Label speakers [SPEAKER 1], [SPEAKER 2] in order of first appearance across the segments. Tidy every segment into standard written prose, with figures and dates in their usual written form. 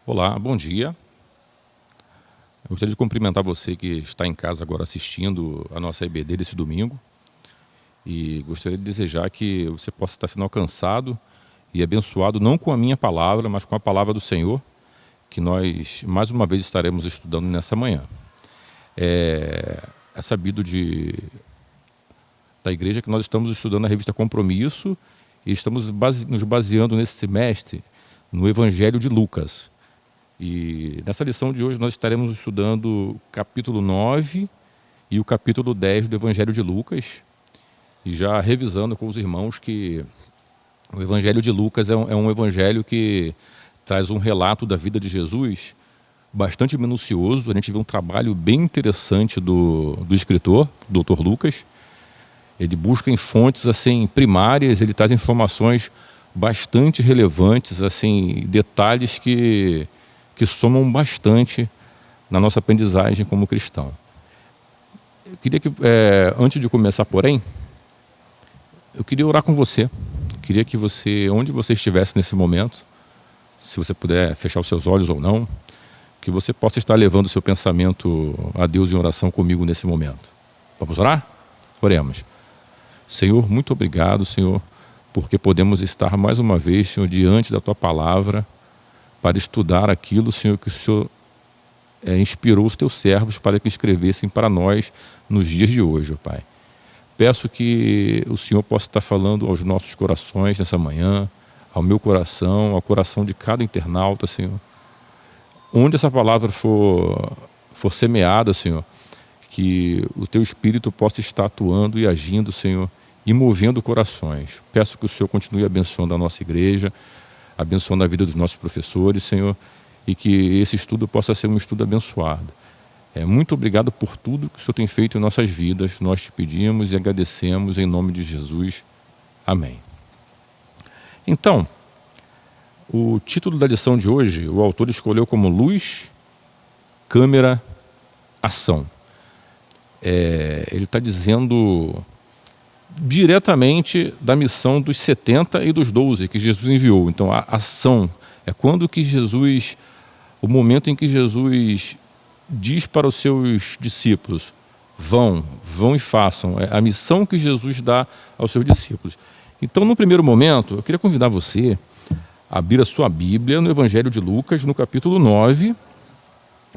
[SPEAKER 1] Olá, bom dia. Eu gostaria de cumprimentar você que está em casa agora assistindo a nossa EBD desse domingo e gostaria de desejar que você possa estar sendo alcançado e abençoado não com a minha palavra, mas com a palavra do Senhor, que nós mais uma vez estaremos estudando nessa manhã. É sabido da igreja que nós estamos estudando a revista Compromisso e estamos nos baseando nesse semestre no Evangelho de Lucas. E nessa lição de hoje nós estaremos estudando o capítulo 9 e o capítulo 10 do Evangelho de Lucas, e já revisando com os irmãos que o Evangelho de Lucas é um evangelho que traz um relato da vida de Jesus bastante minucioso. A gente vê um trabalho bem interessante do escritor, do Dr. Lucas. Ele busca em fontes assim primárias, ele traz informações bastante relevantes, assim, detalhes que somam bastante na nossa aprendizagem como cristão. Eu queria que, antes de começar, porém, eu queria orar com você. Queria que você, onde você estivesse nesse momento, se você puder fechar os seus olhos ou não, que você possa estar levando o seu pensamento a Deus em oração comigo nesse momento. Vamos orar? Oremos. Senhor, muito obrigado, Senhor, porque podemos estar mais uma vez, Senhor, diante da Tua palavra, para estudar aquilo, Senhor, que o Senhor inspirou os Teus servos para que escrevessem para nós nos dias de hoje, ó Pai. Peço que o Senhor possa estar falando aos nossos corações nessa manhã, ao meu coração, ao coração de cada internauta, Senhor. Onde essa palavra for semeada, Senhor, que o Teu Espírito possa estar atuando e agindo, Senhor, e movendo corações. Peço que o Senhor continue abençoando a nossa igreja, abençoando a vida dos nossos professores, Senhor, e que esse estudo possa ser um estudo abençoado. Muito obrigado por tudo que o Senhor tem feito em nossas vidas. Nós te pedimos e agradecemos em nome de Jesus. Amém. Então, o título da lição de hoje, o autor escolheu como Luz, Câmera, Ação. Ele está dizendo diretamente da missão dos 70 e dos 12 que Jesus enviou. Então, a ação é quando que Jesus, o momento em que Jesus diz para os seus discípulos, vão e façam. É a missão que Jesus dá aos seus discípulos. Então, no primeiro momento, eu queria convidar você a abrir a sua Bíblia no Evangelho de Lucas, no capítulo 9.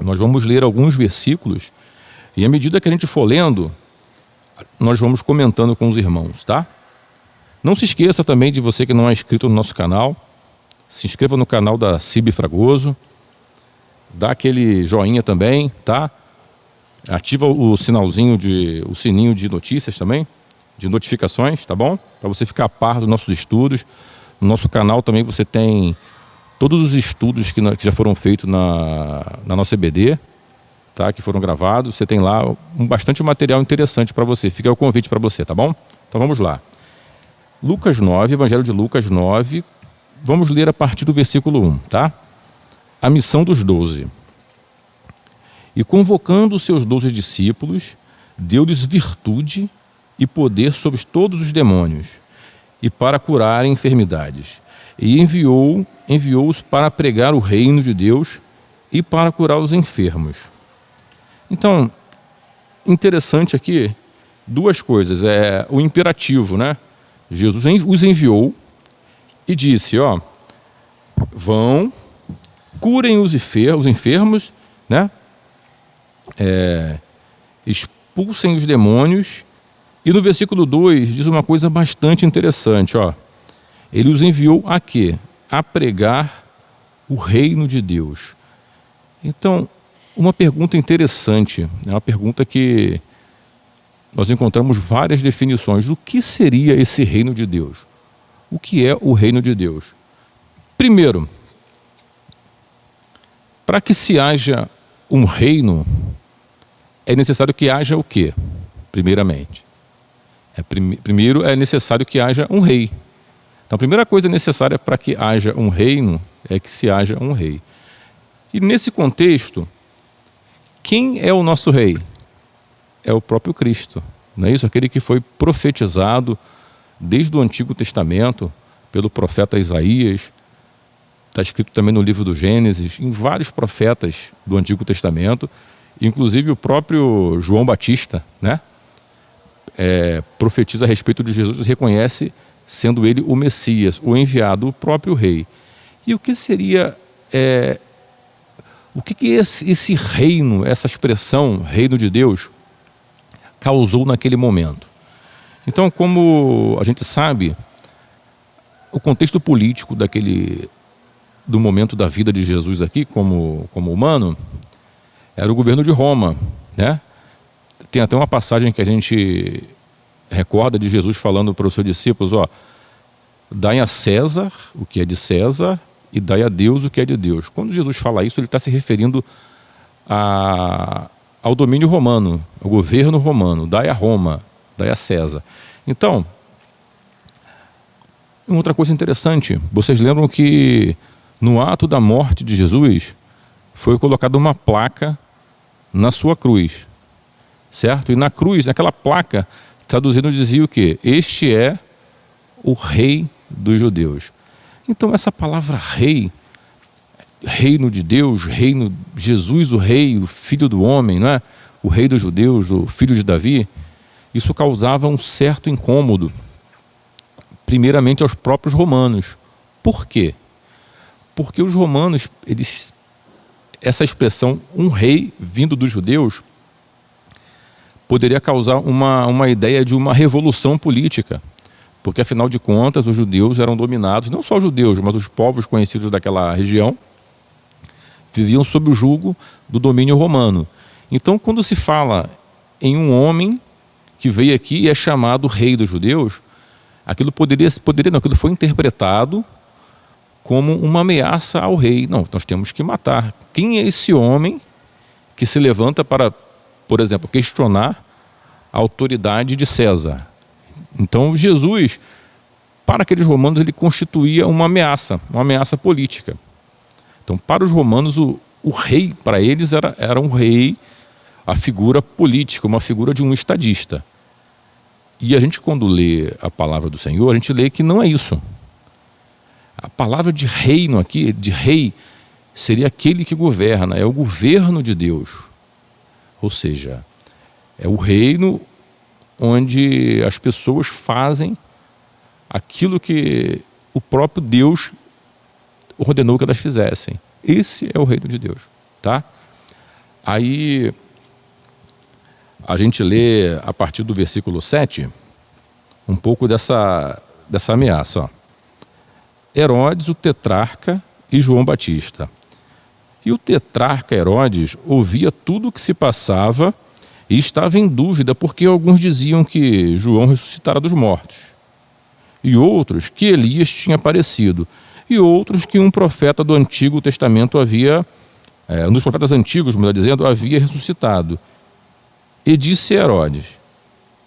[SPEAKER 1] Nós vamos ler alguns versículos e, à medida que a gente for lendo, nós vamos comentando com os irmãos, tá? Não se esqueça também de você que não é inscrito no nosso canal, se inscreva no canal da Cibe Fragoso, dá aquele joinha também, tá? Ativa o sininho de notícias também, de notificações, tá bom? Para você ficar a par dos nossos estudos. No nosso canal também você tem todos os estudos que já foram feitos na nossa EBD, tá? Que foram gravados. Você tem lá bastante material interessante para você. Fica o convite para você, tá bom? Então vamos lá. Lucas 9, Evangelho de Lucas 9. Vamos ler a partir do versículo 1, tá? A missão dos 12. E convocando os seus 12 discípulos, deu-lhes virtude e poder sobre todos os demônios, e para curarem enfermidades. E enviou-os para pregar o reino de Deus e para curar os enfermos. Então, interessante aqui, duas coisas. O imperativo, né? Jesus os enviou e disse, vão, curem os enfermos, né? Expulsem os demônios. E no versículo 2 diz uma coisa bastante interessante, Ele os enviou a quê? A pregar o reino de Deus. Então, uma pergunta interessante, uma pergunta que nós encontramos várias definições. Do que seria esse reino de Deus? O que é o reino de Deus? Primeiro, para que se haja um reino, é necessário que haja o quê? Primeiramente. Primeiro é necessário que haja um rei. Então a primeira coisa necessária para que haja um reino é que se haja um rei. E nesse contexto, quem é o nosso rei? É o próprio Cristo. Não é isso? Aquele que foi profetizado desde o Antigo Testamento pelo profeta Isaías, está escrito também no livro do Gênesis, em vários profetas do Antigo Testamento, inclusive o próprio João Batista, né? Profetiza a respeito de Jesus e reconhece sendo ele o Messias, o enviado, o próprio rei. E o que seria, o que esse reino, essa expressão, reino de Deus, causou naquele momento? Então, como a gente sabe, o contexto político do momento da vida de Jesus aqui, como humano, era o governo de Roma, né? Tem até uma passagem que a gente recorda de Jesus falando para os seus discípulos, dai a César o que é de César e dai a Deus o que é de Deus. Quando Jesus fala isso, ele está se referindo ao domínio romano, ao governo romano, dai a Roma, dai a César. Então, outra coisa interessante, vocês lembram que no ato da morte de Jesus foi colocada uma placa na sua cruz, certo? E na cruz, naquela placa, traduzindo, dizia o quê? Este é o rei dos judeus. Então essa palavra rei, reino de Deus, reino, Jesus o rei, o filho do homem, não é? O rei dos judeus, o filho de Davi, isso causava um certo incômodo, primeiramente aos próprios romanos. Por quê? Porque os romanos, essa expressão, um rei vindo dos judeus, poderia causar uma ideia de uma revolução política, porque afinal de contas os judeus eram dominados, não só os judeus, mas os povos conhecidos daquela região, viviam sob o jugo do domínio romano. Então, quando se fala em um homem que veio aqui e é chamado rei dos judeus, aquilo aquilo foi interpretado como uma ameaça ao rei. Não, nós temos que matar. Quem é esse homem que se levanta para, por exemplo, questionar a autoridade de César? Então Jesus, para aqueles romanos, ele constituía uma ameaça política. Então para os romanos, o rei, para eles, era um rei, a figura política, uma figura de um estadista. E a gente, quando lê a palavra do Senhor, a gente lê que não é isso. A palavra de reino aqui, de rei, seria aquele que governa, é o governo de Deus. Ou seja, é o reino onde as pessoas fazem aquilo que o próprio Deus ordenou que elas fizessem. Esse é o reino de Deus, tá? Aí a gente lê a partir do versículo 7 um pouco dessa ameaça, ó. Herodes, o tetrarca, e João Batista. E o tetrarca Herodes ouvia tudo o que se passava e estava em dúvida, porque alguns diziam que João ressuscitara dos mortos, e outros que Elias tinha aparecido, e outros que um profeta do Antigo Testamento um dos profetas antigos, melhor dizendo, havia ressuscitado. E disse Herodes: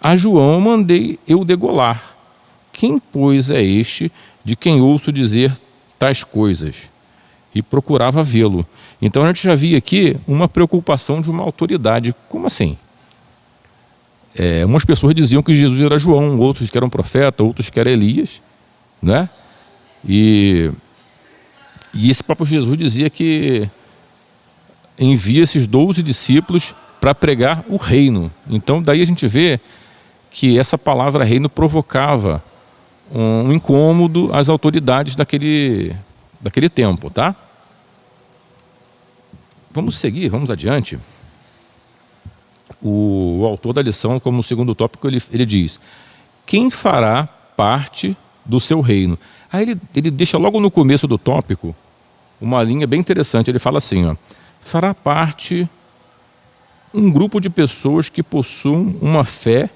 [SPEAKER 1] a João mandei eu degolar. Quem, pois, é este de quem ouço dizer tais coisas? E procurava vê-lo. Então a gente já via aqui uma preocupação de uma autoridade. Como assim? Umas pessoas diziam que Jesus era João, outros que eram profeta, outros que era Elias, né? E esse próprio Jesus dizia que envia esses 12 discípulos para pregar o reino. Então daí a gente vê que essa palavra reino provocava um incômodo às autoridades daquele tempo, tá? Vamos seguir, vamos adiante. O autor da lição, como segundo tópico, ele diz: quem fará parte do seu reino? Aí ele deixa logo no começo do tópico uma linha bem interessante. Ele fala assim, ó: fará parte um grupo de pessoas que possuam uma fé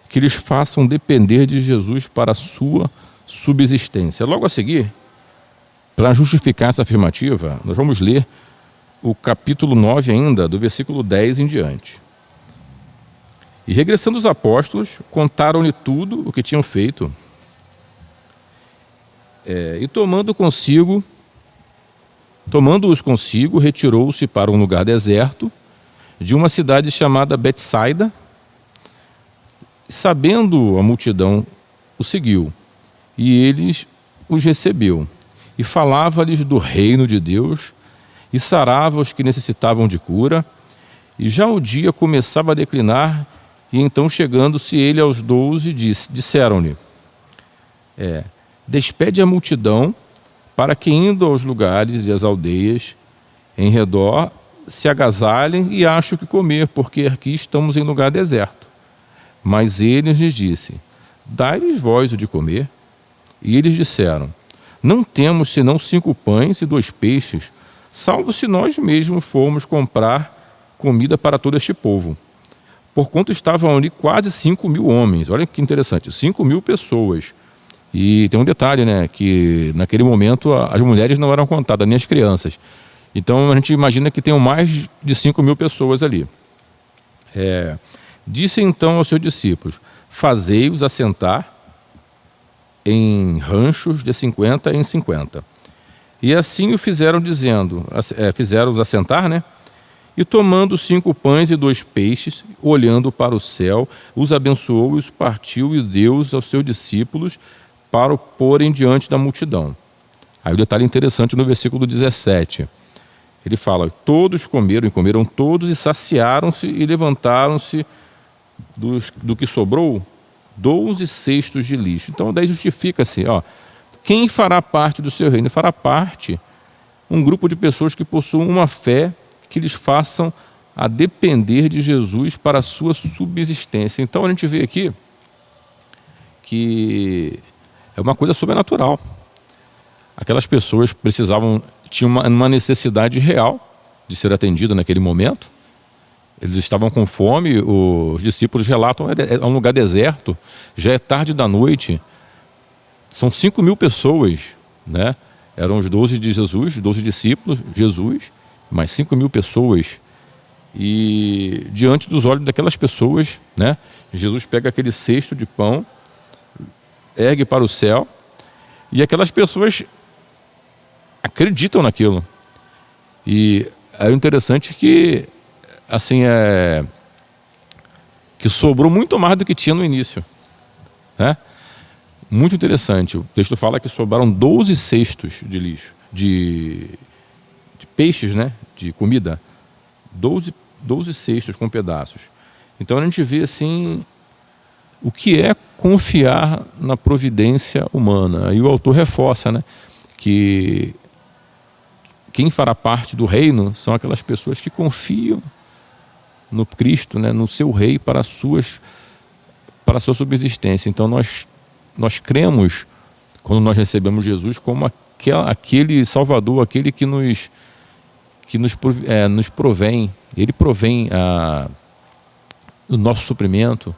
[SPEAKER 1] que lhes façam depender de Jesus para a sua subsistência. Logo a seguir, para justificar essa afirmativa, nós vamos ler o capítulo 9 ainda, do versículo 10 em diante. E regressando os apóstolos, contaram-lhe tudo o que tinham feito. E tomando-os consigo, retirou-se para um lugar deserto de uma cidade chamada Betsaida. Sabendo a multidão, o seguiu, e eles os recebeu. e falava-lhes do reino de Deus, e sarava os que necessitavam de cura. E já o dia começava a declinar, e então, chegando-se ele aos 12, disseram-lhe: despede a multidão, para que, indo aos lugares e às aldeias em redor, se agasalhem e achem o que comer, porque aqui estamos em lugar deserto. Mas ele lhes disse: dai-lhes vós o de comer. E eles disseram: não temos senão 5 pães e 2 peixes, salvo se nós mesmos formos comprar comida para todo este povo. Porquanto estavam ali quase 5.000 homens. Olha que interessante, 5.000 pessoas. E tem um detalhe, né, que naquele momento as mulheres não eram contadas, nem as crianças. Então a gente imagina que tenham mais de 5.000 pessoas ali. Disse então aos seus discípulos: fazei-os assentar em ranchos de 50 em 50. E assim o fizeram, fizeram-os assentar, né? E tomando 5 pães e 2 peixes, olhando para o céu, os abençoou e os partiu e deu-os aos seus discípulos para o porem diante da multidão. Aí o detalhe interessante no versículo 17. Ele fala: todos comeram, e comeram todos, e saciaram-se, e levantaram-se do que sobrou 12 cestos de lixo. Então daí justifica-se, quem fará parte do seu reino? Fará parte um grupo de pessoas que possuam uma fé que lhes façam a depender de Jesus para a sua subsistência. Então a gente vê aqui que é uma coisa sobrenatural. Aquelas pessoas tinham uma necessidade real de ser atendida naquele momento. Eles estavam com fome, os discípulos relatam: é um lugar deserto, já é tarde da noite, são 5.000 pessoas, né? Eram os 12 de Jesus, 12 discípulos, Jesus, mais 5.000 pessoas. E diante dos olhos daquelas pessoas, né, Jesus pega aquele cesto de pão, ergue para o céu, e aquelas pessoas acreditam naquilo. E é interessante que que sobrou muito mais do que tinha no início, né? Muito interessante. O texto fala que sobraram 12 cestos de lixo, de peixes, né? De comida. 12 cestos com pedaços. Então a gente vê assim o que é confiar na providência humana. E o autor reforça, né, que quem fará parte do reino são aquelas pessoas que confiam no Cristo, né, no seu rei para a sua subsistência. Então nós cremos, quando nós recebemos Jesus, como aquele Salvador, aquele que nos provém. Ele provém o nosso suprimento,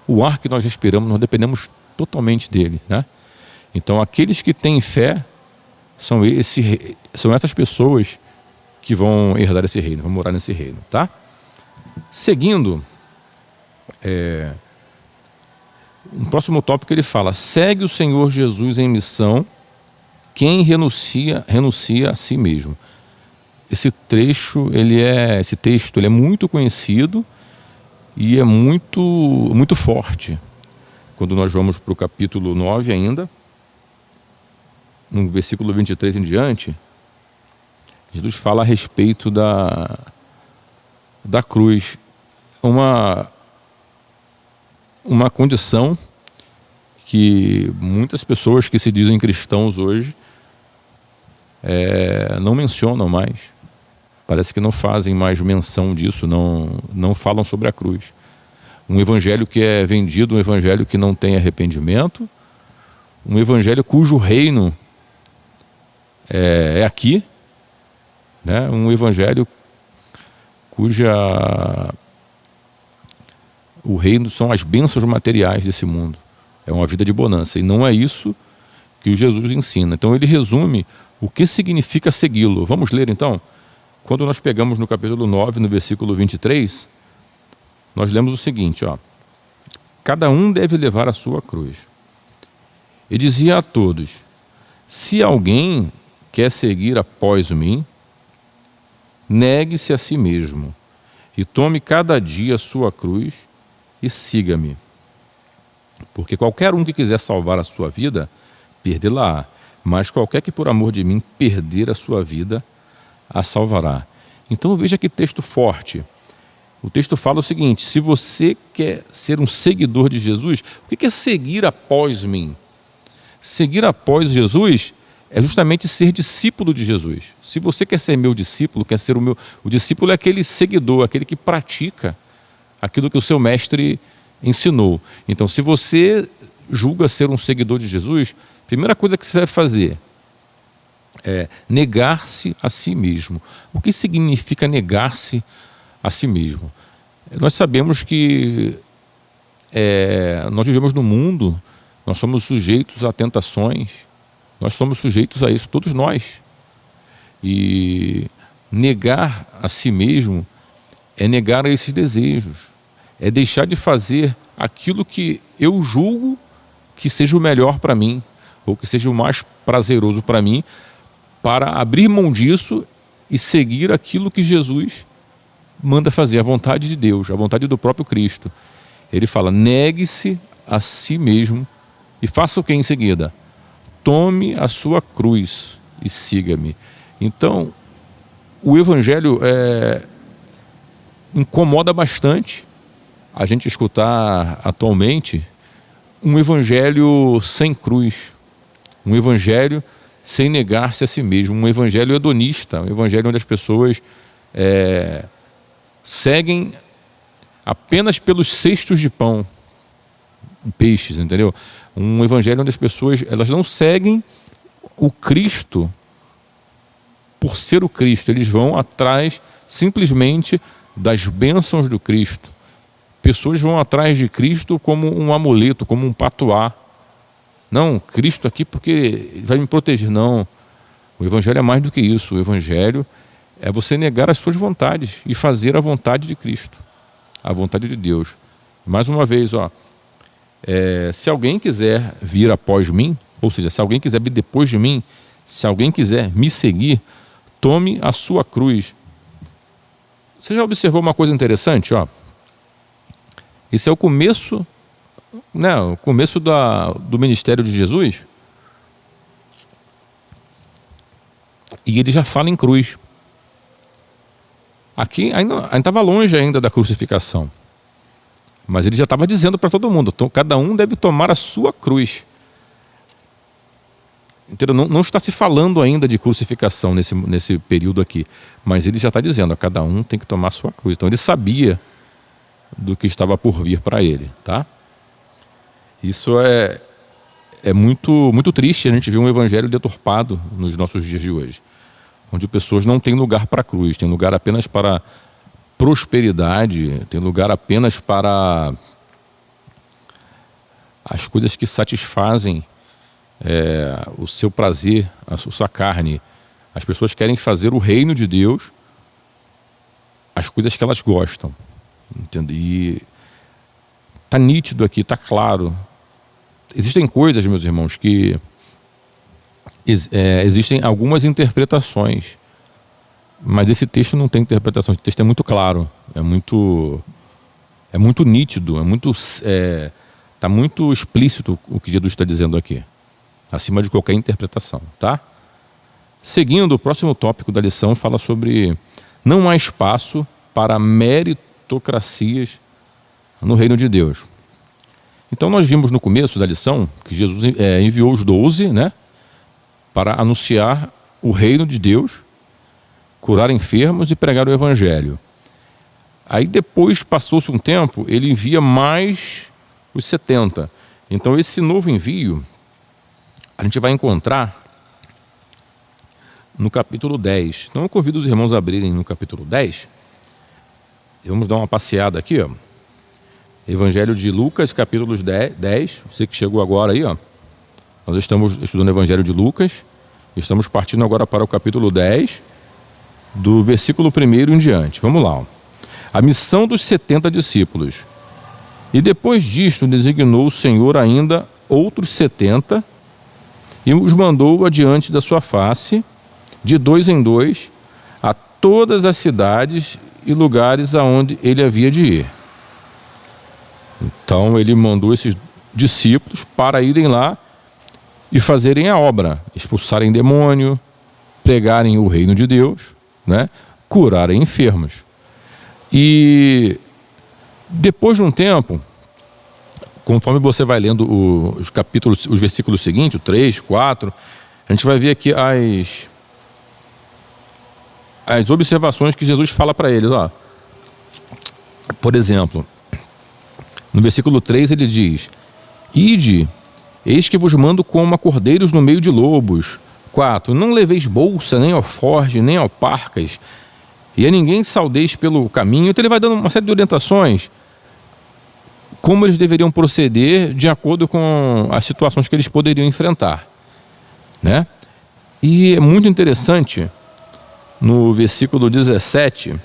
[SPEAKER 1] o ar que nós respiramos, nós dependemos totalmente dele, né? Então aqueles que têm fé são essas pessoas que vão herdar esse reino, vão morar nesse reino, tá? Seguindo, no próximo tópico ele fala: segue o Senhor Jesus em missão quem renuncia a si mesmo. Esse texto ele é muito conhecido e é muito forte. Quando nós vamos para o capítulo 9 ainda, no versículo 23 em diante, Jesus fala a respeito da cruz. Uma condição que muitas pessoas que se dizem cristãos hoje não mencionam mais. Parece que não fazem mais menção disso, não falam sobre a cruz. Um evangelho que é vendido, um evangelho que não tem arrependimento, um evangelho cujo reino é aqui, né? Um evangelho o reino são as bênçãos materiais desse mundo. É uma vida de bonança, e não é isso que o Jesus ensina. Então ele resume o que significa segui-lo. Vamos ler então? Quando nós pegamos no capítulo 9, no versículo 23, nós lemos o seguinte: cada um deve levar a sua cruz. E dizia a todos: se alguém quer seguir após mim, negue-se a si mesmo, e tome cada dia a sua cruz e siga-me. Porque qualquer um que quiser salvar a sua vida, perdê-la-á. mas qualquer que por amor de mim perder a sua vida, a salvará. Então veja que texto forte. O texto fala o seguinte: se você quer ser um seguidor de Jesus, o que é seguir após mim? Seguir após Jesus é justamente ser discípulo de Jesus. Se você quer ser meu discípulo, quer ser o discípulo é aquele seguidor, aquele que pratica aquilo que o seu mestre ensinou. Então, se você julga ser um seguidor de Jesus, a primeira coisa que você deve fazer é negar-se a si mesmo. O que significa negar-se a si mesmo? Nós sabemos que nós vivemos no mundo, nós somos sujeitos a tentações, nós somos sujeitos a isso, todos nós. E negar a si mesmo é negar a esses desejos, é deixar de fazer aquilo que eu julgo que seja o melhor para mim, ou que seja o mais prazeroso para mim, para abrir mão disso e seguir aquilo que Jesus manda fazer, a vontade de Deus, a vontade do próprio Cristo. Ele fala: negue-se a si mesmo e faça o que em seguida? Tome a sua cruz e siga-me. Então, o Evangelho incomoda bastante a gente escutar atualmente um Evangelho sem cruz, um Evangelho sem negar-se a si mesmo, um Evangelho hedonista, um Evangelho onde as pessoas seguem apenas pelos cestos de pão, peixes, entendeu? Um Evangelho onde as pessoas elas não seguem o Cristo por ser o Cristo, eles vão atrás simplesmente das bênçãos do Cristo. Pessoas vão atrás de Cristo como um amuleto, como um patuá. Não, Cristo aqui porque vai me proteger. Não, o Evangelho é mais do que isso. O Evangelho é você negar as suas vontades e fazer a vontade de Cristo, a vontade de Deus. Mais uma vez, se alguém quiser vir após mim, ou seja, se alguém quiser vir depois de mim, se alguém quiser me seguir, tome a sua cruz. Você já observou uma coisa interessante? Esse é o começo, o começo do ministério de Jesus. E ele já fala em cruz. Aqui ainda estava longe ainda da crucificação. Mas ele já estava dizendo para todo mundo: então, cada um deve tomar a sua cruz. Entendeu? Não está se falando ainda de crucificação nesse período aqui. Mas ele já está dizendo: cada um tem que tomar a sua cruz. Então ele sabia do que estava por vir para ele. Tá? Isso é muito, muito triste a gente ver um evangelho deturpado nos nossos dias de hoje. Onde pessoas não têm lugar para a cruz, tem lugar apenas para prosperidade, tem lugar apenas para as coisas que satisfazem o seu prazer, a sua carne. As pessoas querem fazer o reino de Deus as coisas que elas gostam. Entende? E está nítido aqui, está claro. Existem coisas, meus irmãos, que existem algumas interpretações, mas esse texto não tem interpretação. Esse texto é muito claro, é muito nítido, está muito explícito o que Jesus está dizendo aqui, acima de qualquer interpretação, tá? Seguindo, o próximo tópico da lição fala sobre não há espaço para meritocracias no reino de Deus. Então nós vimos no começo da lição que Jesus enviou os 12, para anunciar o reino de Deus, curar enfermos e pregar o evangelho. Aí depois, passou-se um tempo, ele envia mais os 70. Então esse novo envio a gente vai encontrar no capítulo 10. Então eu convido os irmãos a abrirem no capítulo 10. E vamos dar uma passeada aqui, Evangelho de Lucas, capítulo 10. Você que chegou agora aí, nós estamos estudando o Evangelho de Lucas. Estamos partindo agora para o capítulo 10, do versículo 1 em diante. Vamos lá. A missão dos 70 discípulos. E depois disto designou o Senhor ainda outros 70 e os mandou adiante da sua face, de 2 em 2, a todas as cidades e lugares aonde ele havia de ir. Então ele mandou esses discípulos para irem lá e fazerem a obra, expulsarem demônio, pregarem o reino de Deus, né? Curarem enfermos. E depois de um tempo, conforme você vai lendo os capítulos, os versículos seguintes, o 3, 4, a gente vai ver aqui as observações que Jesus fala para eles. Ó. Por exemplo, no versículo 3 ele diz: Ide, eis que vos mando como a cordeiros no meio de lobos. 4. Não leveis bolsa, nem alforge, nem alparcas, e a ninguém saudeis pelo caminho. Então ele vai dando uma série de orientações, como eles deveriam proceder de acordo com as situações que eles poderiam enfrentar, né? E é muito interessante, no versículo 17,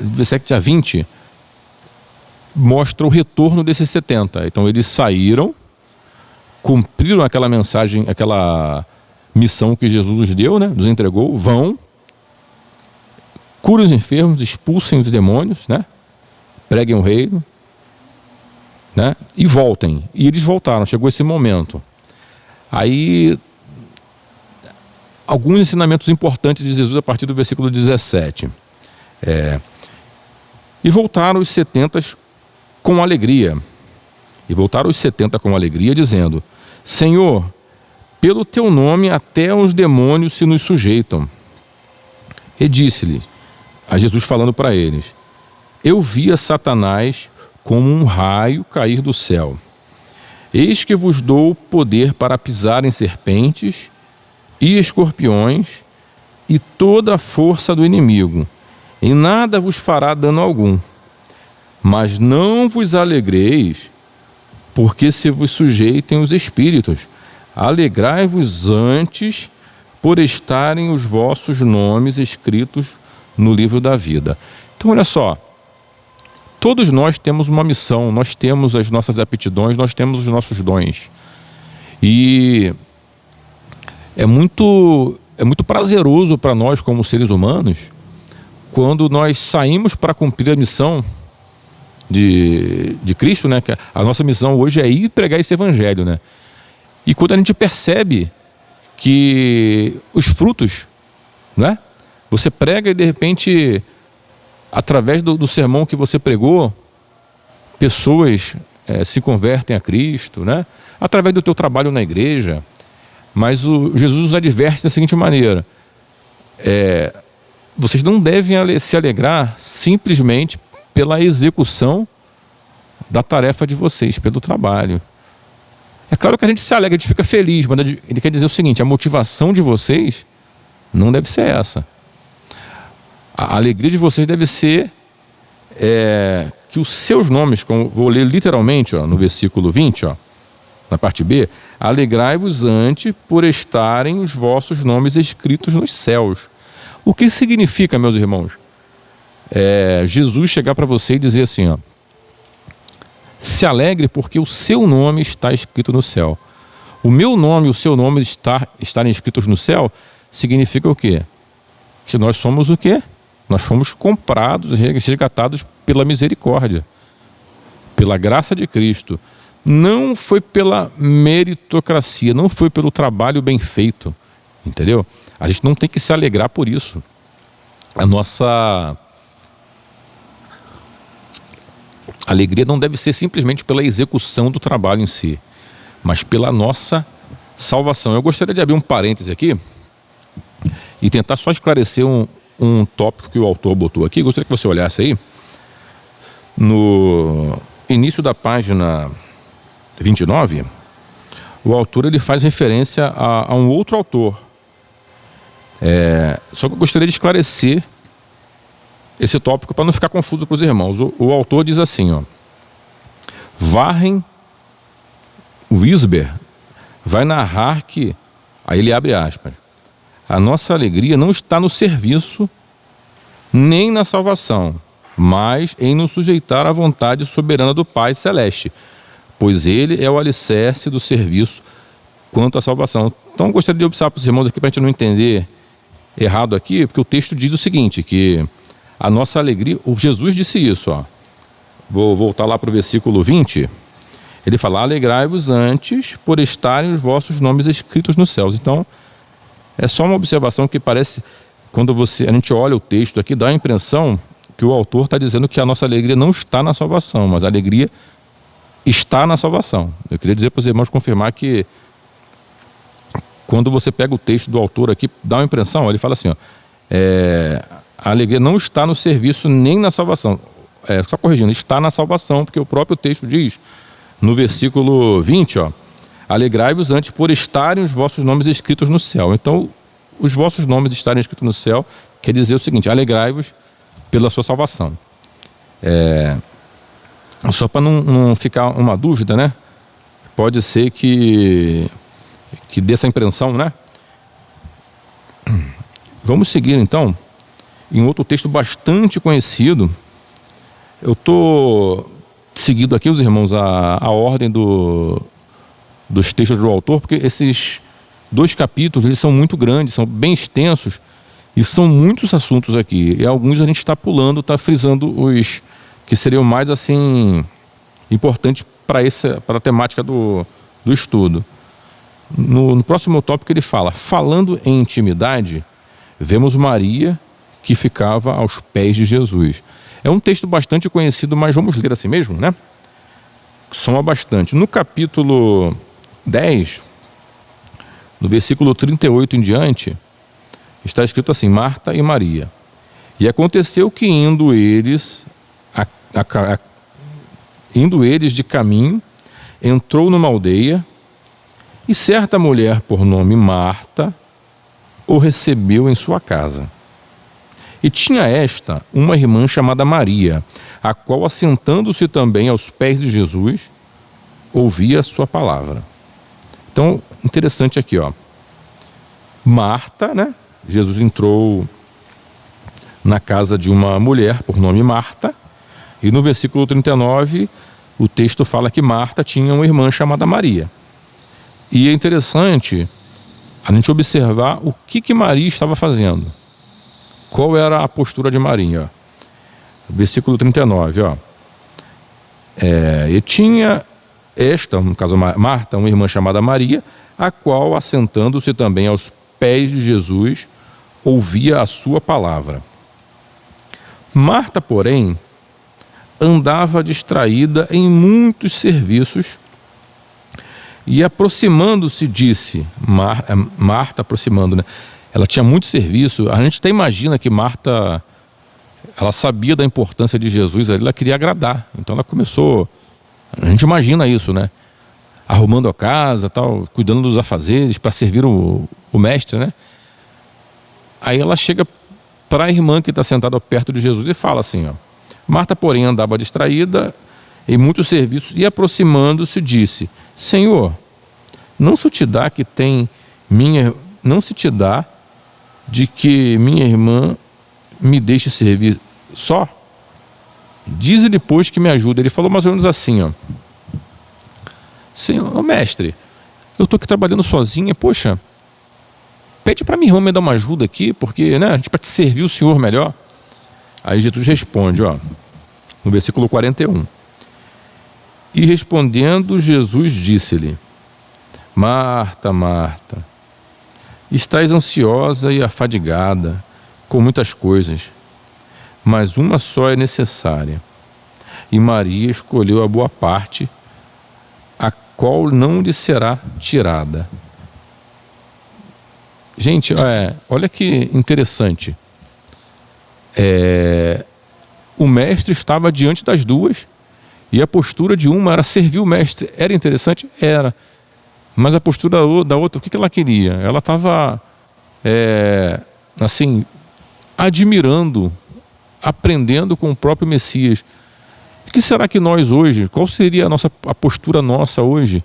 [SPEAKER 1] 17 a 20, mostra o retorno desses 70. Então eles saíram, cumpriram aquela mensagem, aquela missão que Jesus nos deu, né? Nos entregou, vão, curem os enfermos, expulsem os demônios, né? Preguem o reino, né? E voltem. E eles voltaram, chegou esse momento. Aí, alguns ensinamentos importantes de Jesus a partir do versículo 17. E voltaram os 70 com alegria. E voltaram os 70 com alegria, dizendo: Senhor, pelo teu nome até os demônios se nos sujeitam. E disse-lhe, a Jesus falando para eles: Eu via Satanás como um raio cair do céu. Eis que vos dou poder para pisar em serpentes e escorpiões e toda a força do inimigo, e nada vos fará dano algum. Mas não vos alegreis, porque se vos sujeitem os espíritos. Alegrai-vos antes por estarem os vossos nomes escritos no livro da vida. Então, olha só, todos nós temos uma missão, nós temos as nossas aptidões, nós temos os nossos dons. E é muito prazeroso para nós, como seres humanos, quando nós saímos para cumprir a missão de Cristo, né? Que a nossa missão hoje é ir pregar esse evangelho, né? E quando a gente percebe que os frutos, né? Você prega e de repente, através do sermão que você pregou, pessoas se convertem a Cristo, né? Através do teu trabalho na igreja. Mas Jesus nos adverte da seguinte maneira: vocês não devem se alegrar simplesmente pela execução da tarefa de vocês, pelo trabalho. É claro que a gente se alegra, a gente fica feliz, mas ele quer dizer o seguinte: a motivação de vocês não deve ser essa. A alegria de vocês deve ser que os seus nomes, como vou ler literalmente, ó, no versículo 20, ó, na parte B: alegrai-vos antes por estarem os vossos nomes escritos nos céus. O que significa, meus irmãos? Jesus chegar para você e dizer assim, ó: se alegre porque o seu nome está escrito no céu. O meu nome e o seu nome estarem escritos no céu significa o quê? Que nós somos o quê? Nós fomos comprados, resgatados pela misericórdia, pela graça de Cristo. Não foi pela meritocracia, não foi pelo trabalho bem feito, entendeu? A gente não tem que se alegrar por isso. A nossa alegria não deve ser simplesmente pela execução do trabalho em si, mas pela nossa salvação. Eu gostaria de abrir um parêntese aqui e tentar só esclarecer um tópico que o autor botou aqui. Gostaria que você olhasse aí. No início da página 29, o autor ele faz referência a um outro autor. Só que eu gostaria de esclarecer esse tópico para não ficar confuso para os irmãos. O autor diz assim, ó: Warren Wisber vai narrar que, aí ele abre aspas, a nossa alegria não está no serviço nem na salvação, mas em nos sujeitar à vontade soberana do Pai Celeste, pois ele é o alicerce do serviço quanto à salvação. Então eu gostaria de observar para os irmãos aqui, para a gente não entender errado aqui, porque o texto diz o seguinte, que a nossa alegria, o Jesus disse isso, ó. Vou voltar lá para o versículo 20. Ele fala: alegrai-vos antes por estarem os vossos nomes escritos nos céus. Então, é só uma observação que parece, quando a gente olha o texto aqui, dá a impressão que o autor está dizendo que a nossa alegria não está na salvação, mas a alegria está na salvação. Eu queria dizer para os irmãos, confirmar que quando você pega o texto do autor aqui, dá uma impressão, ele fala assim, ó, a alegria não está no serviço nem na salvação. Só corrigindo, está na salvação, porque o próprio texto diz, no versículo 20, ó, alegrai-vos antes por estarem os vossos nomes escritos no céu. Então, os vossos nomes estarem escritos no céu quer dizer o seguinte: alegrai-vos pela sua salvação. Só para não ficar uma dúvida, né? Pode ser que dê essa impressão, né? Vamos seguir então em outro texto bastante conhecido. Eu estou seguindo aqui, os irmãos, a ordem dos textos do autor, porque esses 2 capítulos eles são muito grandes, são bem extensos e são muitos assuntos aqui. E alguns a gente está pulando, está frisando os que seriam mais assim importantes para a temática do estudo. No próximo tópico ele fala: falando em intimidade, vemos Maria que ficava aos pés de Jesus. É um texto bastante conhecido, mas vamos ler assim mesmo, né? Soma bastante. No capítulo 10, no versículo 38 em diante, está escrito assim: Marta e Maria. E aconteceu que indo eles de caminho, entrou numa aldeia, e certa mulher por nome Marta o recebeu em sua casa. E tinha esta uma irmã chamada Maria, a qual, assentando-se também aos pés de Jesus, ouvia a sua palavra. Então, interessante aqui, ó. Marta, né? Jesus entrou na casa de uma mulher por nome Marta, e no versículo 39, o texto fala que Marta tinha uma irmã chamada Maria. E é interessante a gente observar o que Maria estava fazendo. Qual era a postura de Maria? Versículo 39, ó. E tinha esta, no caso Marta, uma irmã chamada Maria, a qual, assentando-se também aos pés de Jesus, ouvia a sua palavra. Marta, porém, andava distraída em muitos serviços e, aproximando-se, disse, Marta aproximando, né? Ela tinha muito serviço. A gente até imagina que Marta, ela sabia da importância de Jesus, ela queria agradar. Então ela começou, a gente imagina isso, né? Arrumando a casa, tal, cuidando dos afazeres para servir o mestre, né? Aí ela chega para a irmã que está sentada perto de Jesus e fala assim, ó: Marta, porém, andava distraída em muitos serviços e, aproximando-se, disse: Senhor, não se te dá de que minha irmã me deixe servir só? Dize-lhe, pois, que me ajuda. Ele falou mais ou menos assim, ó: Senhor, mestre, eu estou aqui trabalhando sozinha, poxa, pede para minha irmã me dar uma ajuda aqui, porque, né, a gente para te servir o Senhor melhor. Aí Jesus responde, ó, no versículo 41. E respondendo, Jesus disse-lhe: Marta, Marta, estás ansiosa e afadigada com muitas coisas, mas uma só é necessária. E Maria escolheu a boa parte, a qual não lhe será tirada. Gente, olha que interessante. O mestre estava diante das duas, e a postura de uma era servir o mestre. Era interessante? Era. Mas a postura da outra, o que ela queria? Ela estava, assim, admirando, aprendendo com o próprio Messias. O que será que nós hoje, qual seria a postura nossa hoje,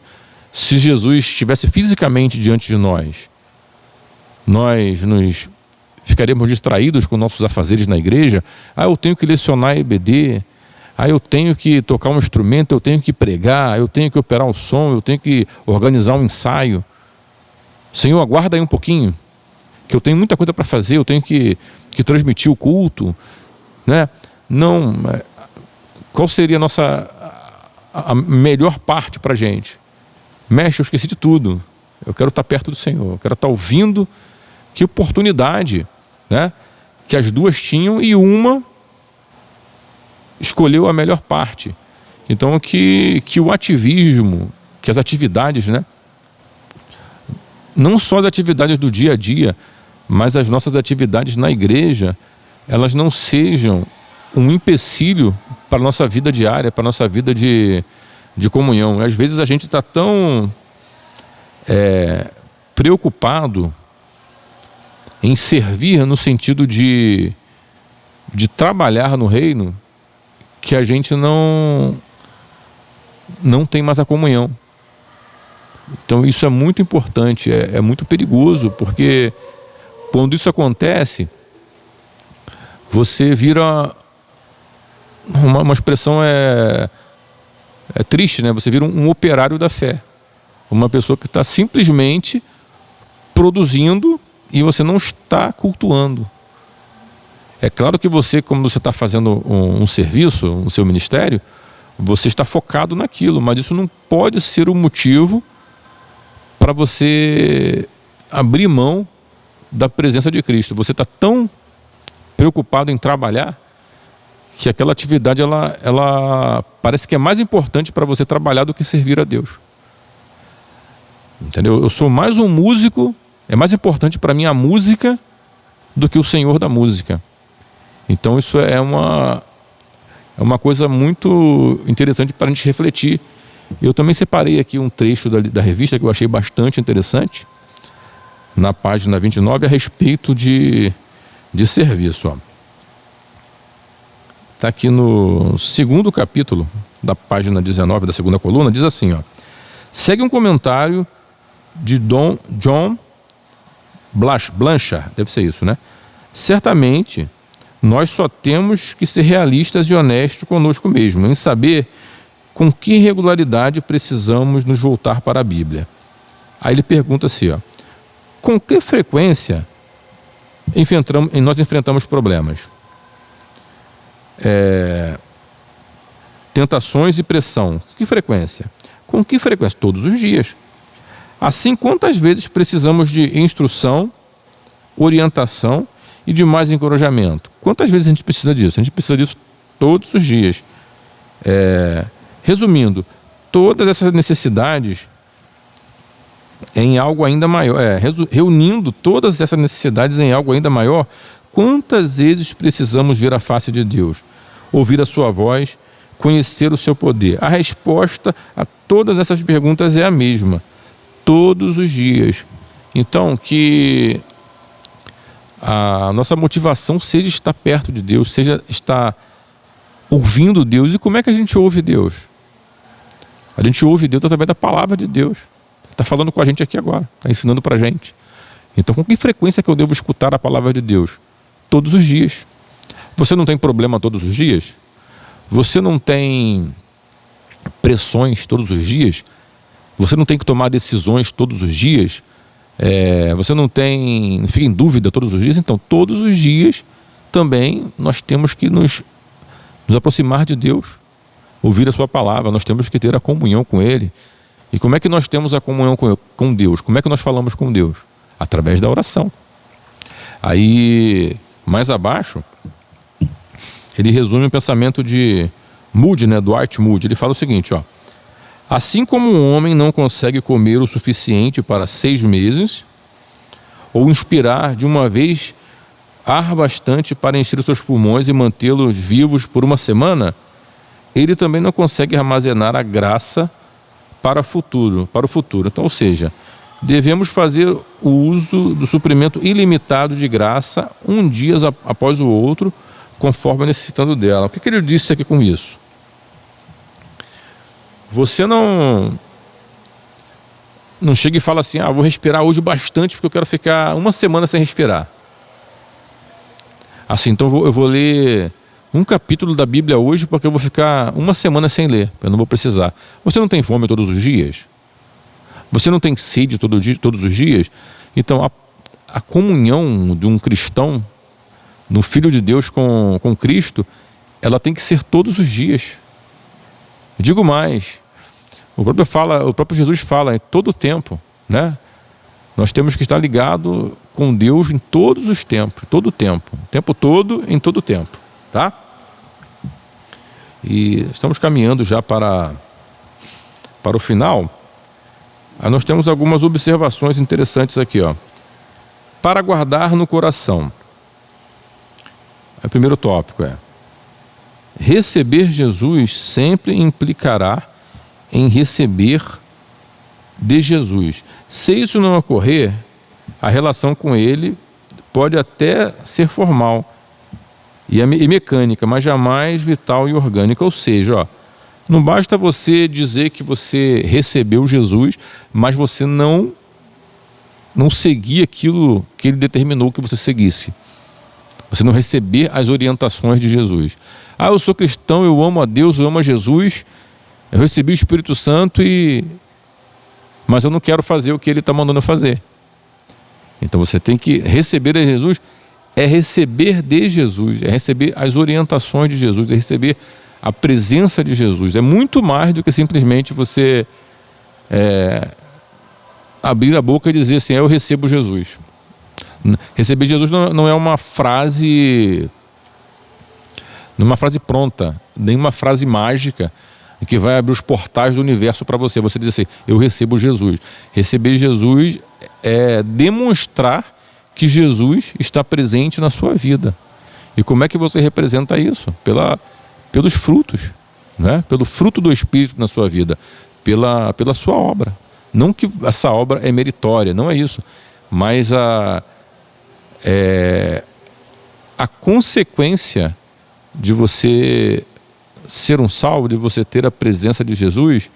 [SPEAKER 1] se Jesus estivesse fisicamente diante de nós? Nós nos ficaremos distraídos com nossos afazeres na igreja? Eu tenho que lecionar EBD, eu tenho que tocar um instrumento, eu tenho que pregar, eu tenho que operar o som, eu tenho que organizar um ensaio. Senhor, aguarda aí um pouquinho, que eu tenho muita coisa para fazer, eu tenho que transmitir o culto, né? Não, qual seria a melhor parte para a gente. Mestre, eu esqueci de tudo. Eu quero estar perto do Senhor. Eu quero estar ouvindo. Que oportunidade, né? Que as duas tinham e uma escolheu a melhor parte. Então que o ativismo, que as atividades, né? Não só as atividades do dia a dia, mas as nossas atividades na igreja, elas não sejam um empecilho para a nossa vida diária, para a nossa vida de comunhão. Às vezes a gente está tão preocupado em servir no sentido de trabalhar no reino, que a gente não tem mais a comunhão. Então isso é muito importante, é muito perigoso, porque quando isso acontece, você vira uma expressão triste, né? Você vira um operário da fé, uma pessoa que está simplesmente produzindo e você não está cultuando. É claro que você, como você está fazendo um serviço, o seu ministério, você está focado naquilo, mas isso não pode ser o motivo para você abrir mão da presença de Cristo. Você está tão preocupado em trabalhar que aquela atividade ela parece que é mais importante para você trabalhar do que servir a Deus. Entendeu? Eu sou mais um músico, é mais importante para mim a música do que o Senhor da música. Então isso é uma coisa muito interessante para a gente refletir. Eu também separei aqui um trecho da revista que eu achei bastante interessante, na página 29, a respeito de serviço. Está aqui no segundo capítulo, da página 19, da segunda coluna, diz assim, segue um comentário de John Blanchard, deve ser isso, né? Certamente, nós só temos que ser realistas e honestos conosco mesmo, em saber com que regularidade precisamos nos voltar para a Bíblia. Aí ele pergunta assim, com que frequência nós enfrentamos problemas? Tentações e pressão. Que frequência? Com que frequência? Todos os dias. Assim, quantas vezes precisamos de instrução, orientação e de mais encorajamento? Quantas vezes a gente precisa disso? A gente precisa disso todos os dias. Resumindo, todas essas necessidades em algo ainda maior, reunindo todas essas necessidades em algo ainda maior, quantas vezes precisamos ver a face de Deus, ouvir a sua voz, conhecer o seu poder? A resposta a todas essas perguntas é a mesma, todos os dias. Então, que a nossa motivação seja estar perto de Deus, seja estar ouvindo Deus. E como é que a gente ouve Deus? A gente ouve Deus através da palavra de Deus. Está falando com a gente aqui agora, está ensinando para a gente. Então, com que frequência que eu devo escutar a palavra de Deus? Todos os dias. Você não tem problema todos os dias? Você não tem pressões todos os dias? Você não tem que tomar decisões todos os dias? Você não fica em dúvida todos os dias? Então, todos os dias também nós temos que nos aproximar de Deus, ouvir a sua palavra, nós temos que ter a comunhão com Ele. E como é que nós temos a comunhão com Deus? Como é que nós falamos com Deus? Através da oração. Aí, mais abaixo, ele resume o pensamento de Moody, né, Dwight Moody. Ele fala o seguinte, assim como um homem não consegue comer o suficiente para 6 meses, ou inspirar de uma vez ar bastante para encher os seus pulmões e mantê-los vivos por uma semana, ele também não consegue armazenar a graça para o futuro. Então, ou seja, devemos fazer o uso do suprimento ilimitado de graça, um dia após o outro, conforme necessitando dela. O que ele disse aqui com isso? Você não chega e fala assim, vou respirar hoje bastante porque eu quero ficar uma semana sem respirar. Assim, então eu vou ler um capítulo da Bíblia hoje porque eu vou ficar uma semana sem ler, eu não vou precisar. Você não tem fome todos os dias? Você não tem sede todos os dias? Então, a comunhão de um cristão, no Filho de Deus com Cristo, ela tem que ser todos os dias. Digo mais, o próprio Jesus fala em todo o tempo, né? Nós temos que estar ligado com Deus em todos os tempos, todo o tempo todo, em todo o tempo, tá? E estamos caminhando já para o final. Nós temos algumas observações interessantes aqui, ó. Para guardar no coração. O primeiro tópico é: receber Jesus sempre implicará em receber de Jesus. Se isso não ocorrer, a relação com ele pode até ser formal e mecânica, mas jamais vital e orgânica. Ou seja, ó, não basta você dizer que você recebeu Jesus, mas você não seguir aquilo que ele determinou que você seguisse. Você não receber as orientações de Jesus. Eu sou cristão, eu amo a Deus, eu amo a Jesus, eu recebi o Espírito Santo, mas eu não quero fazer o que ele está mandando fazer. Então você tem que receber de Jesus, é receber de Jesus, é receber as orientações de Jesus, é receber a presença de Jesus. É muito mais do que simplesmente você abrir a boca e dizer assim: eu recebo Jesus. Receber Jesus não é uma frase pronta, nem uma frase mágica que vai abrir os portais do universo para você. Você diz assim: eu recebo Jesus. Receber Jesus é demonstrar que Jesus está presente na sua vida. E como é que você representa isso? Pelos frutos, né? Pelo fruto do Espírito na sua vida, pela sua obra. Não que essa obra é meritória, não é isso, mas a consequência de você ser um salvo, de você ter a presença de Jesus,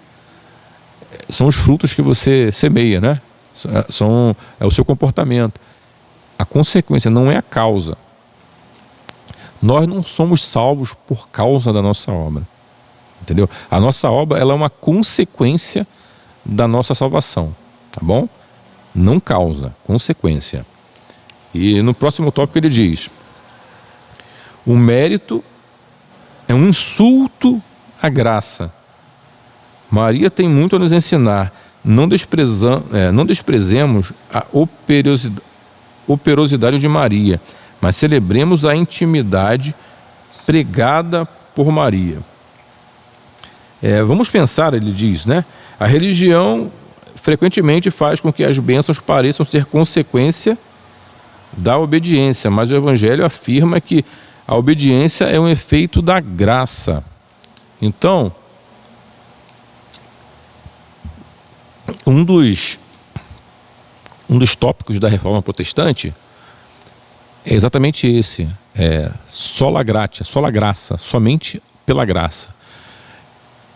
[SPEAKER 1] são os frutos que você semeia, né? É o seu comportamento. A consequência não é a causa. Nós não somos salvos por causa da nossa obra, entendeu? A nossa obra, ela é uma consequência da nossa salvação, tá bom? Não causa, consequência. E no próximo tópico ele diz: o mérito é um insulto à graça. Maria tem muito a nos ensinar. Não desprezemos a operosidade de Maria, mas celebremos a intimidade pregada por Maria. Vamos pensar, ele diz, né? A religião frequentemente faz com que as bênçãos pareçam ser consequência da obediência, mas o Evangelho afirma que a obediência é um efeito da graça. Então, um dos tópicos da Reforma Protestante é exatamente esse: sola gratia, sola graça, somente pela graça.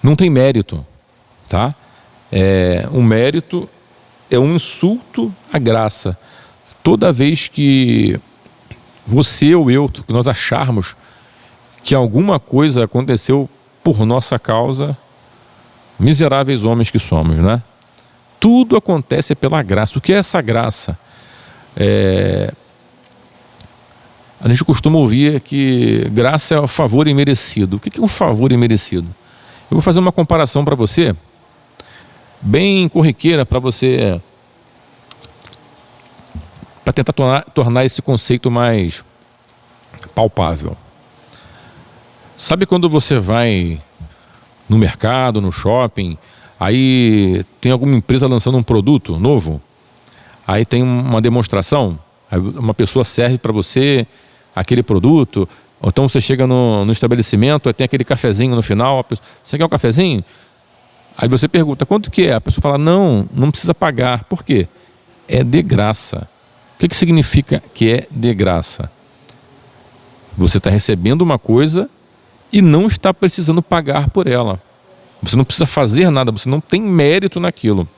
[SPEAKER 1] Não tem mérito, tá? Um mérito é um insulto à graça. Toda vez que você ou eu, que nós acharmos que alguma coisa aconteceu por nossa causa, miseráveis homens que somos, né? Tudo acontece pela graça. O que é essa graça? A gente costuma ouvir que graça é o favor imerecido. O que é um favor imerecido? Eu vou fazer uma comparação para você, bem corriqueira, para tentar tornar esse conceito mais palpável. Sabe quando você vai no mercado, no shopping, aí tem alguma empresa lançando um produto novo, aí tem uma demonstração, aí uma pessoa serve para você aquele produto, ou então você chega no estabelecimento, aí tem aquele cafezinho no final, você quer um cafezinho? Aí você pergunta, quanto que é? A pessoa fala, não precisa pagar. Por quê? É de graça. O que significa que é de graça? Você está recebendo uma coisa e não está precisando pagar por ela. Você não precisa fazer nada, você não tem mérito naquilo,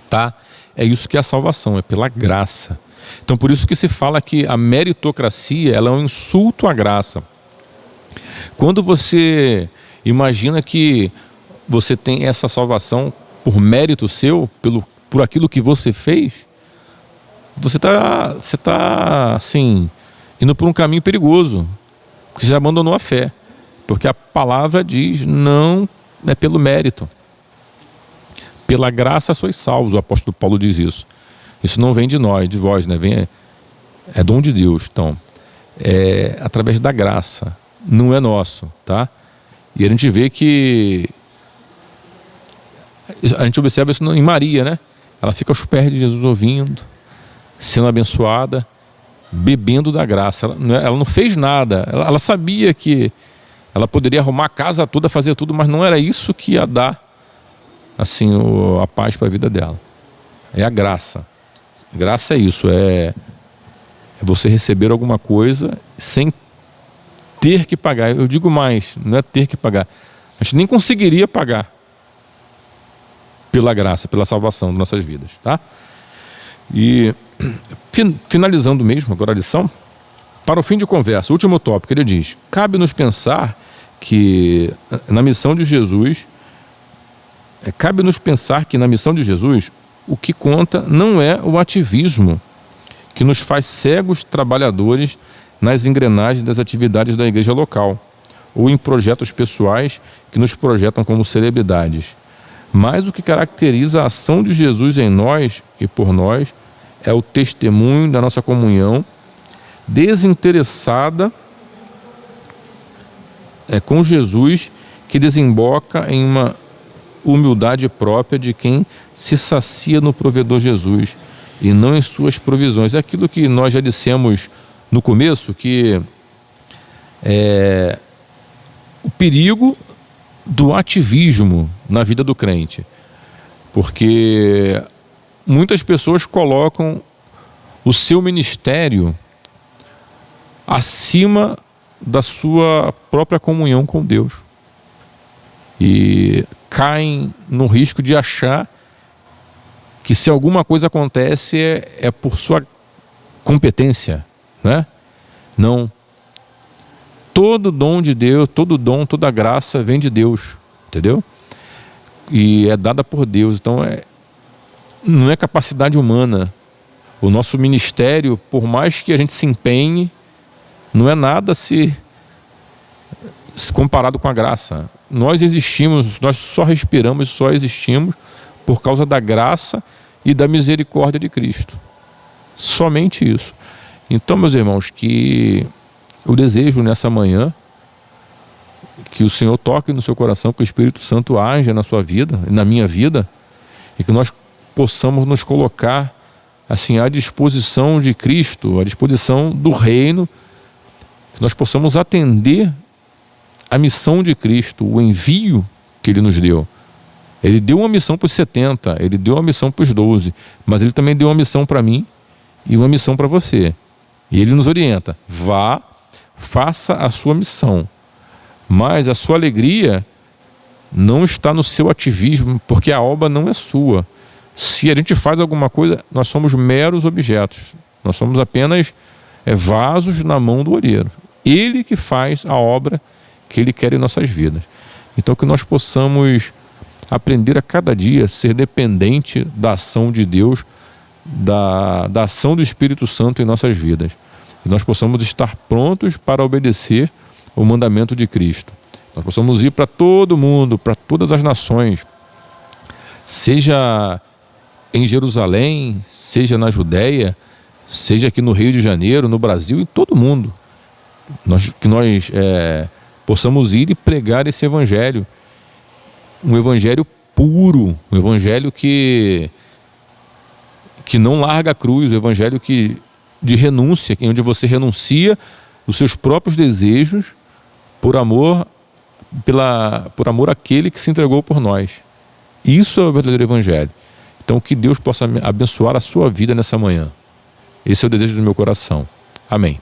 [SPEAKER 1] tá? É isso que é a salvação, é pela graça. Então por isso que se fala que a meritocracia, ela é um insulto à graça. Quando você imagina que você tem essa salvação por mérito seu, por aquilo que você fez, você está assim, indo por um caminho perigoso, porque você já abandonou a fé. Porque a palavra diz, não é pelo mérito. Pela graça sois salvos, o apóstolo Paulo diz isso. Isso não vem de nós, de vós, né? É dom de Deus. Então, é através da graça, não é nosso, tá? E a gente vê que a gente observa isso em Maria, né? Ela fica aos pés de Jesus ouvindo, sendo abençoada, bebendo da graça. Ela não fez nada. Ela sabia que ela poderia arrumar a casa toda, fazer tudo, mas não era isso que ia dar assim a paz para a vida dela. É a graça. Graça é isso, é você receber alguma coisa sem ter que pagar. Eu digo mais, não é ter que pagar. A gente nem conseguiria pagar pela graça, pela salvação de nossas vidas, tá? E finalizando mesmo agora a lição, para o fim de conversa, o último tópico, ele diz: cabe-nos pensar que na missão de Jesus, o que conta não é o ativismo que nos faz cegos trabalhadores nas engrenagens das atividades da igreja local, ou em projetos pessoais que nos projetam como celebridades. Mas o que caracteriza a ação de Jesus em nós e por nós é o testemunho da nossa comunhão desinteressada com Jesus, que desemboca em uma humildade própria de quem se sacia no provedor Jesus e não em suas provisões. É aquilo que nós já dissemos no começo, que o perigo do ativismo na vida do crente, porque muitas pessoas colocam o seu ministério acima da sua própria comunhão com Deus e caem no risco de achar que se alguma coisa acontece é por sua competência, né? Não. Todo dom de Deus, todo dom, toda graça vem de Deus, entendeu? E é dada por Deus, então não é capacidade humana. O nosso ministério, por mais que a gente se empenhe, não é nada se comparado com a graça. Nós existimos, nós só respiramos, só existimos por causa da graça e da misericórdia de Cristo. Somente isso. Então, meus irmãos, que eu desejo nessa manhã que o Senhor toque no seu coração, que o Espírito Santo haja na sua vida, na minha vida, e que nós possamos nos colocar assim à disposição de Cristo, à disposição do reino, que nós possamos atender a missão de Cristo, o envio que Ele nos deu. Ele deu uma missão para os 70, Ele deu uma missão para os 12, mas Ele também deu uma missão para mim e uma missão para você. E Ele nos orienta: vá, faça a sua missão, mas a sua alegria não está no seu ativismo, porque a obra não é sua. Se a gente faz alguma coisa, nós somos meros objetos, nós somos apenas vasos na mão do olheiro. Ele que faz a obra que Ele quer em nossas vidas. Então que nós possamos aprender a cada dia a ser dependente da ação de Deus, da ação do Espírito Santo em nossas vidas. E nós possamos estar prontos para obedecer o mandamento de Cristo. Nós possamos ir para todo mundo, para todas as nações, seja em Jerusalém, seja na Judéia, seja aqui no Rio de Janeiro, no Brasil, em todo mundo. Que nós possamos ir e pregar esse evangelho, um evangelho puro, um evangelho que não larga a cruz, um evangelho de renúncia, onde você renuncia os seus próprios desejos por amor àquele que se entregou por nós. Isso é o verdadeiro evangelho. Então que Deus possa abençoar a sua vida nessa manhã. Esse é o desejo do meu coração. Amém.